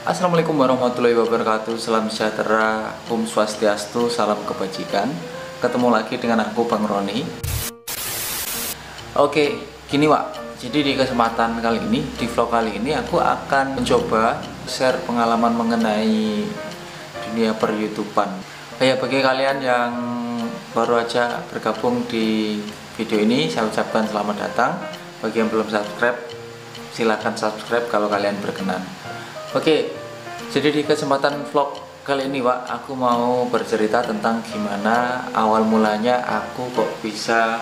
Assalamualaikum warahmatullahi wabarakatuh. Salam sejahtera, Om Swastiastu, salam kebajikan. Ketemu lagi dengan aku, Bang Roni. Oke, gini Wak. Jadi di kesempatan kali ini, di vlog kali ini aku akan mencoba share pengalaman mengenai dunia per-YouTubean. Bagi kalian yang baru aja bergabung di video ini, saya ucapkan selamat datang. Bagi yang belum subscribe, silahkan subscribe kalau kalian berkenan. Oke, jadi di kesempatan vlog kali ini Wak, aku mau bercerita tentang gimana awal mulanya aku kok bisa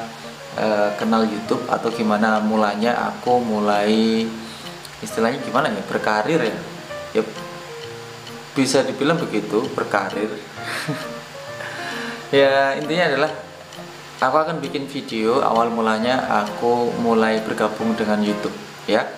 kenal YouTube, atau gimana mulanya aku mulai, istilahnya gimana ya, berkarir ya. Ya bisa dibilang begitu, berkarir. Ya intinya adalah aku akan bikin video awal mulanya aku mulai bergabung dengan YouTube ya.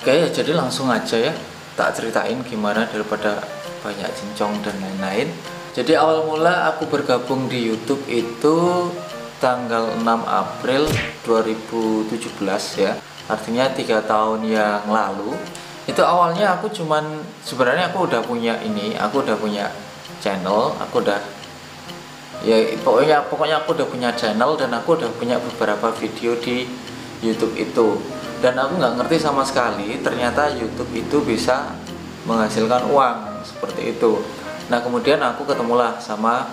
Oke, jadi langsung aja ya, tak ceritain gimana daripada banyak cincong dan lain-lain. Jadi awal mula aku bergabung di YouTube itu tanggal 6 April 2017 ya. Artinya 3 tahun yang lalu. Itu awalnya aku sebenarnya aku udah punya channel, aku udah ya pokoknya aku udah punya channel dan aku udah punya beberapa video di YouTube itu. Dan aku nggak ngerti sama sekali ternyata YouTube itu bisa menghasilkan uang seperti itu. Nah kemudian aku ketemulah sama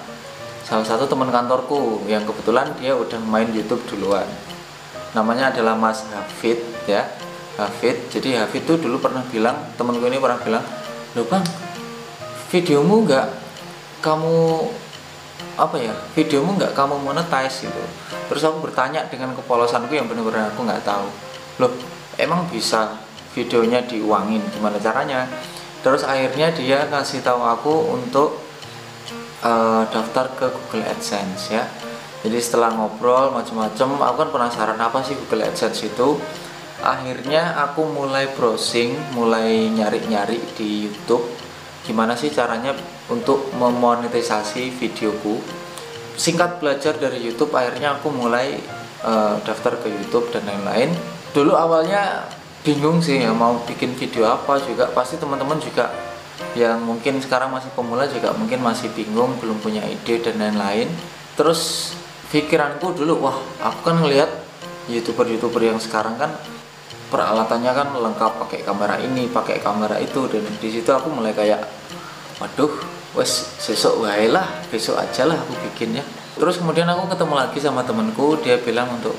salah satu teman kantorku yang kebetulan dia udah main YouTube duluan. Namanya adalah Mas Hafid ya, Hafid. Jadi Hafid tuh dulu pernah bilang, temanku ini pernah bilang, "Loh Bang, videomu nggak kamu monetize gitu." Terus aku bertanya dengan kepolosanku yang benar-benar aku nggak tahu, "Loh, emang bisa videonya diuangin, gimana caranya?" Terus akhirnya dia ngasih tahu aku untuk daftar ke Google AdSense ya. Jadi setelah ngobrol macam-macam, aku kan penasaran apa sih Google AdSense itu. Akhirnya aku mulai browsing, mulai nyari-nyari di YouTube gimana sih caranya untuk memonetisasi videoku. Singkat belajar dari YouTube, akhirnya aku mulai daftar ke YouTube dan lain-lain. Dulu awalnya bingung sih ya, mau bikin video apa juga. Pasti teman-teman juga yang mungkin sekarang masih pemula juga mungkin masih bingung, belum punya ide dan lain-lain. Terus pikiranku dulu, wah aku kan ngelihat YouTuber yang sekarang kan peralatannya kan lengkap, pakai kamera ini, pakai kamera itu, dan di situ aku mulai kayak, waduh, wes besok aja lah aku bikinnya. Terus kemudian aku ketemu lagi sama temenku, dia bilang untuk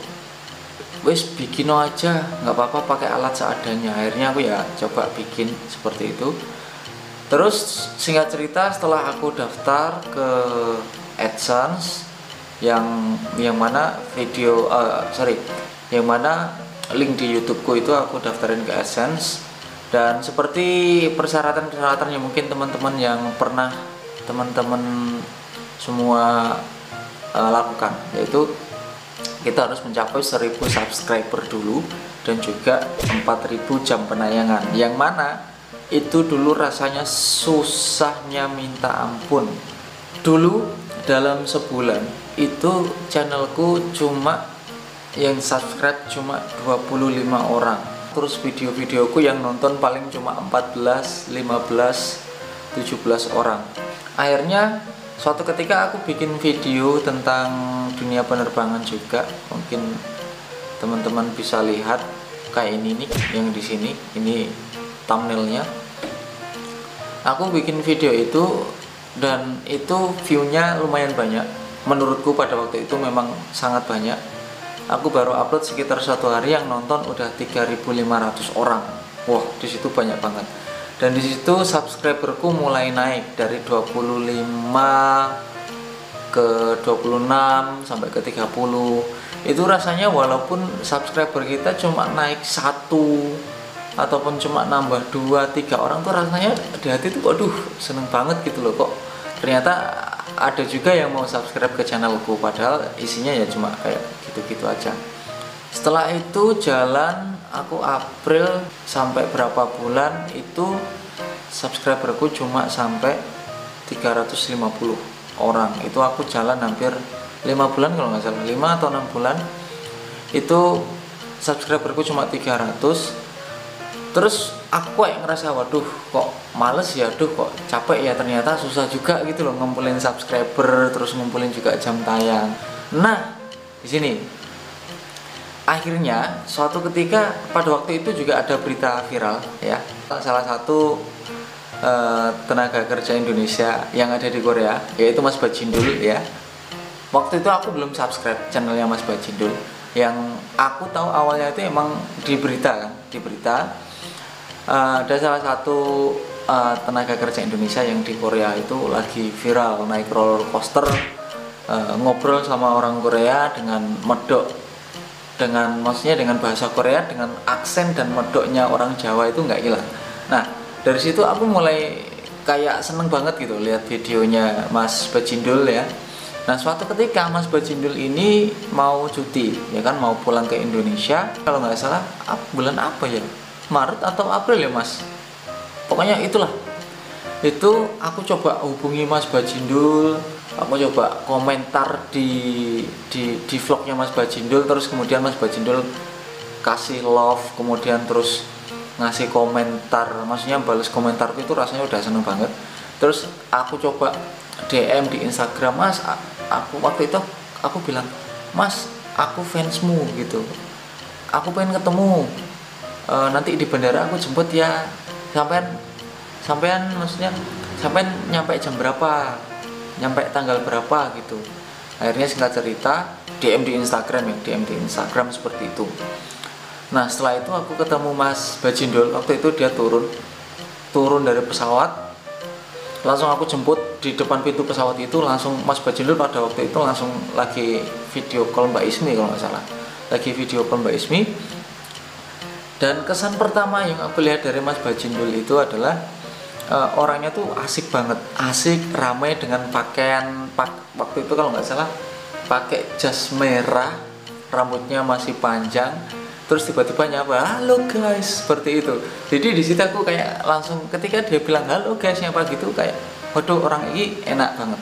wes bikin aja, nggak apa-apa pakai alat seadanya. Akhirnya aku ya coba bikin seperti itu. Terus singkat cerita, setelah aku daftar ke AdSense yang mana link di YouTubeku itu aku daftarin ke AdSense. Dan seperti persyaratan yang mungkin teman-teman semua lakukan, yaitu kita harus mencapai 1000 subscriber dulu dan juga 4000 jam penayangan, yang mana itu dulu rasanya susahnya minta ampun. Dulu dalam sebulan itu channelku cuma yang subscribe cuma 25 orang. Terus video-videoku yang nonton paling cuma 14, 15, 17 orang. Akhirnya suatu ketika aku bikin video tentang dunia penerbangan juga. Mungkin teman-teman bisa lihat kayak ini nih, yang di sini ini thumbnailnya. Aku bikin video itu dan itu view-nya lumayan banyak. Menurutku pada waktu itu memang sangat banyak. Aku baru upload sekitar 1 hari yang nonton udah 3.500 orang. Wah, di situ banyak banget. Dan di situ subscriberku mulai naik dari 25 ke 26 sampai ke 30. Itu rasanya walaupun subscriber kita cuma naik 1 ataupun cuma nambah 2-3 orang, tuh rasanya di hati tuh waduh seneng banget gitu loh. Kok ternyata ada juga yang mau subscribe ke channelku, padahal isinya ya cuma kayak gitu-gitu aja. Setelah itu jalan, aku April sampai berapa bulan itu subscriberku cuma sampai 350 orang. Itu aku jalan hampir 5 bulan kalau nggak salah, 5 atau 6 bulan itu subscriberku cuma 300. Terus aku kayak ngerasa waduh kok males ya, aduh kok capek ya, ternyata susah juga gitu loh ngumpulin subscriber, terus ngumpulin juga jam tayang. Nah di sini akhirnya suatu ketika pada waktu itu juga ada berita viral ya, salah satu tenaga kerja Indonesia yang ada di Korea, yaitu Mas Bajindul ya. Waktu itu aku belum subscribe channelnya Mas Bajindul. Yang aku tahu awalnya itu emang di berita kan, di berita ada salah satu tenaga kerja Indonesia yang di Korea itu lagi viral naik roller coaster, ngobrol sama orang Korea dengan medok, dengan maksudnya dengan bahasa Korea dengan aksen dan medoknya orang Jawa itu nggak hilang. Nah dari situ aku mulai kayak seneng banget gitu lihat videonya Mas Bajindul ya. Nah suatu ketika Mas Bajindul ini mau cuti ya kan, mau pulang ke Indonesia kalau nggak salah bulan apa ya, Maret atau April ya Mas, pokoknya itulah. Itu aku coba hubungi Mas Bajindul, aku coba komentar di vlognya Mas Bajindul, terus kemudian Mas Bajindul kasih love, kemudian terus ngasih komentar, maksudnya balas komentarku itu rasanya udah seneng banget. Terus aku coba DM di Instagram, Mas, aku waktu itu aku bilang, Mas, aku fansmu gitu, aku pengen ketemu, nanti di bandara aku jemput ya, sampean maksudnya sampean nyampe jam berapa, nyampe tanggal berapa gitu. Akhirnya singkat cerita DM di Instagram ya, DM di Instagram seperti itu. Nah setelah itu aku ketemu Mas Bajindul, waktu itu dia turun dari pesawat, langsung aku jemput di depan pintu pesawat itu. Langsung Mas Bajindul pada waktu itu langsung lagi video call Mbak Ismi kalau nggak salah, lagi video call Mbak Ismi. Dan kesan pertama yang aku lihat dari Mas Bajindul itu adalah orangnya tuh asik banget, asik, ramai dengan pakaian waktu itu kalau nggak salah pakai jas merah, rambutnya masih panjang, terus tiba-tiba nyapa, halo guys, seperti itu. Jadi di situ aku kayak langsung ketika dia bilang halo guys nyapa gitu, kayak waduh orang ini enak banget.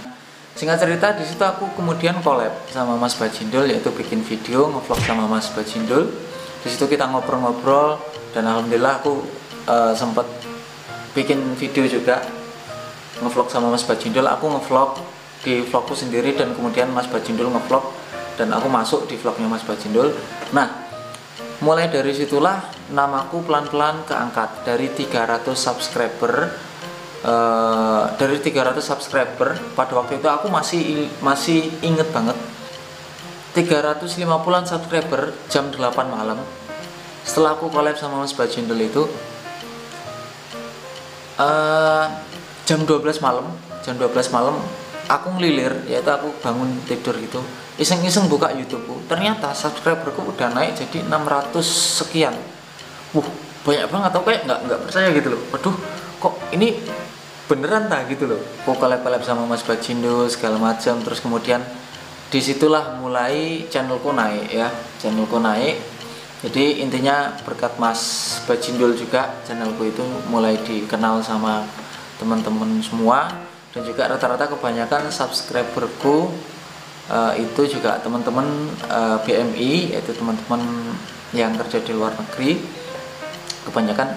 Singkat cerita di situ aku kemudian collab sama Mas Bajindul, yaitu bikin video ngevlog sama Mas Bajindul. Di situ kita ngobrol-ngobrol dan alhamdulillah aku sempat bikin video juga ngevlog sama Mas Bajindul. Aku ngevlog di vlogku sendiri dan kemudian Mas Bajindul ngevlog dan aku masuk di vlognya Mas Bajindul. Nah mulai dari situlah namaku pelan-pelan keangkat dari 300 subscriber. Dari 300 subscriber pada waktu itu aku masih inget banget, 350-an subscriber jam 8 malam setelah aku collab sama Mas Bajindul itu, jam 12 malam aku ngelilir, yaitu aku bangun tidur gitu, iseng-iseng buka YouTubeku, ternyata subscriberku udah naik jadi 600 sekian. Banyak banget, aku kayak nggak percaya gitu loh. Waduh kok ini beneran tak gitu loh, aku collab sama Mas Bajindul segala macam. Terus kemudian disitulah mulai channelku naik ya, channelku naik. Jadi intinya berkat Mas Bajindul juga channelku itu mulai dikenal sama teman-teman semua, dan juga rata-rata kebanyakan subscriberku itu juga teman-teman BMI, yaitu teman-teman yang kerja di luar negeri. Kebanyakan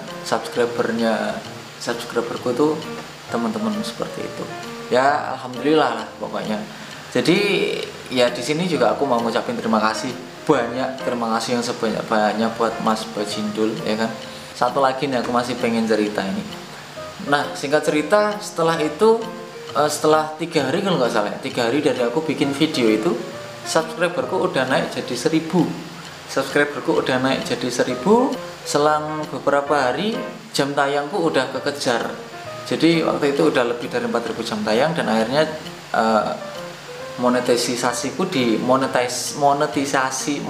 subscriberku itu teman-teman seperti itu ya, alhamdulillah lah pokoknya. Jadi ya di sini juga aku mau ngucapin terima kasih, banyak terima kasih yang sebanyak-banyaknya buat Mas Bajindul ya kan. Satu lagi nih aku masih pengen cerita ini. Nah singkat cerita setelah itu setelah 3 hari kalau nggak salah, 3 hari dari aku bikin video itu, subscriberku udah naik jadi 1000. Subscriberku udah naik jadi 1000. Selang beberapa hari jam tayangku udah kekejar. Jadi waktu itu udah lebih dari 4000 jam tayang, dan akhirnya monetisasiku monetisasi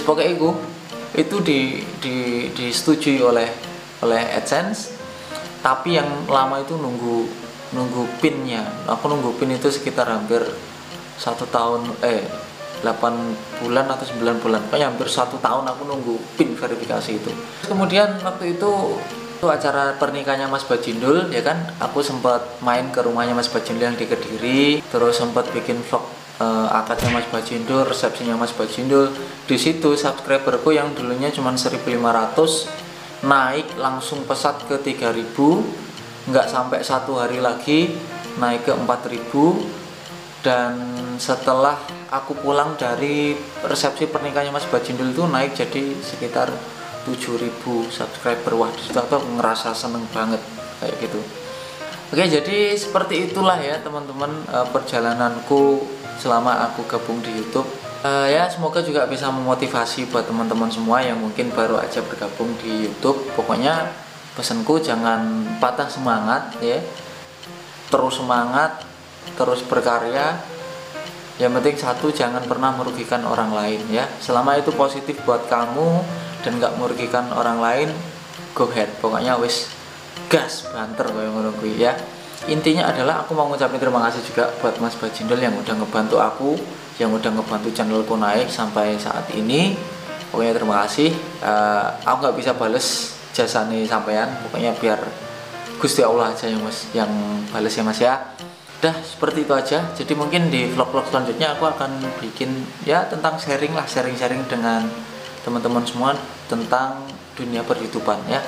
pokoknya itu disetujui oleh AdSense. Tapi yang lama itu nunggu pinnya. Aku nunggu pin itu sekitar hampir 1 tahun 8 bulan atau 9 bulan, pokoknya hampir 1 tahun aku nunggu pin verifikasi itu. Kemudian waktu itu acara pernikahannya Mas Bajindul ya kan, aku sempat main ke rumahnya Mas Bajindul yang di Kediri, terus sempat bikin vlog akadnya Mas Bajindul, resepsinya Mas Bajindul. Di situ subscriberku yang dulunya cuma 1.500 naik langsung pesat ke 3.000, nggak sampai 1 hari lagi naik ke 4.000. Dan setelah aku pulang dari resepsi pernikahannya Mas Bajindul itu naik jadi sekitar 7.000 subscriber. Wah, disitu aku ngerasa seneng banget kayak gitu. Oke, jadi seperti itulah ya teman-teman perjalananku selama aku gabung di YouTube. Ya, semoga juga bisa memotivasi buat teman-teman semua yang mungkin baru aja bergabung di YouTube. Pokoknya pesanku jangan patah semangat ya. Terus semangat, terus berkarya. Yang penting satu, jangan pernah merugikan orang lain ya. Selama itu positif buat kamu dan gak merugikan orang lain, go ahead. Pokoknya wis gas banter kayak ngono kuwi ya. Intinya adalah aku mau ngucapin terima kasih juga buat Mas Bajindul yang udah ngebantu aku, yang udah ngebantu channelku naik sampai saat ini. Pokoknya terima kasih. Aku nggak bisa bales jasane sampean. Pokoknya biar Gusti Allah aja yang Mas yang bales ya Mas ya. Udah seperti itu aja. Jadi mungkin di vlog-vlog selanjutnya aku akan bikin ya tentang sharing dengan teman-teman semua tentang dunia per-YouTuban ya.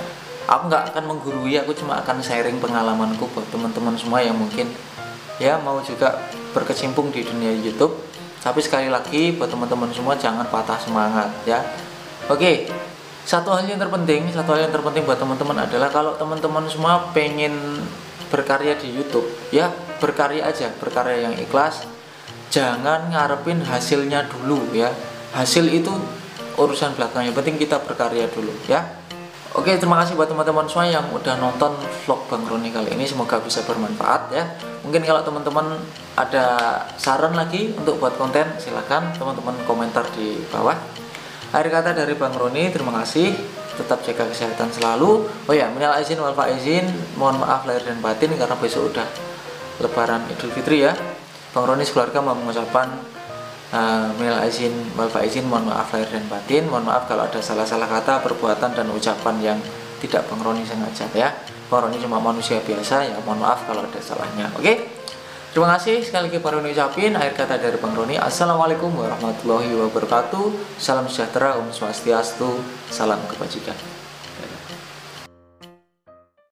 Aku nggak akan menggurui, aku cuma akan sharing pengalamanku buat teman-teman semua yang mungkin ya mau juga berkecimpung di dunia YouTube. Tapi sekali lagi buat teman-teman semua jangan patah semangat ya. Oke, satu hal yang terpenting buat teman-teman adalah kalau teman-teman semua pengen berkarya di YouTube ya, berkarya aja, berkarya yang ikhlas. Jangan ngarepin hasilnya dulu ya. Hasil itu urusan belakang, yang penting kita berkarya dulu ya. Oke, terima kasih buat teman-teman semua yang udah nonton vlog Bang Roni kali ini. Semoga bisa bermanfaat ya. Mungkin kalau teman-teman ada saran lagi untuk buat konten, silahkan teman-teman komentar di bawah. Akhir kata dari Bang Roni, terima kasih. Tetap jaga kesehatan selalu. Oh ya, minal aizin wal faizin, mohon maaf lahir dan batin karena besok udah Lebaran Idul Fitri ya. Bang Roni sekeluarga mau mengucapkan minal aizin wal faizin, mohon maaf lahir dan batin. Mohon maaf kalau ada salah-salah kata, perbuatan dan ucapan yang tidak Bang Roni sengaja ya. Bang Roni cuma manusia biasa ya, mohon maaf kalau ada salahnya. Oke. Terima kasih sekali lagi Bang Roni ucapin. Akhir kata dari Bang Roni, assalamualaikum warahmatullahi wabarakatuh. Salam sejahtera, Om Swastiastu, salam kebajikan.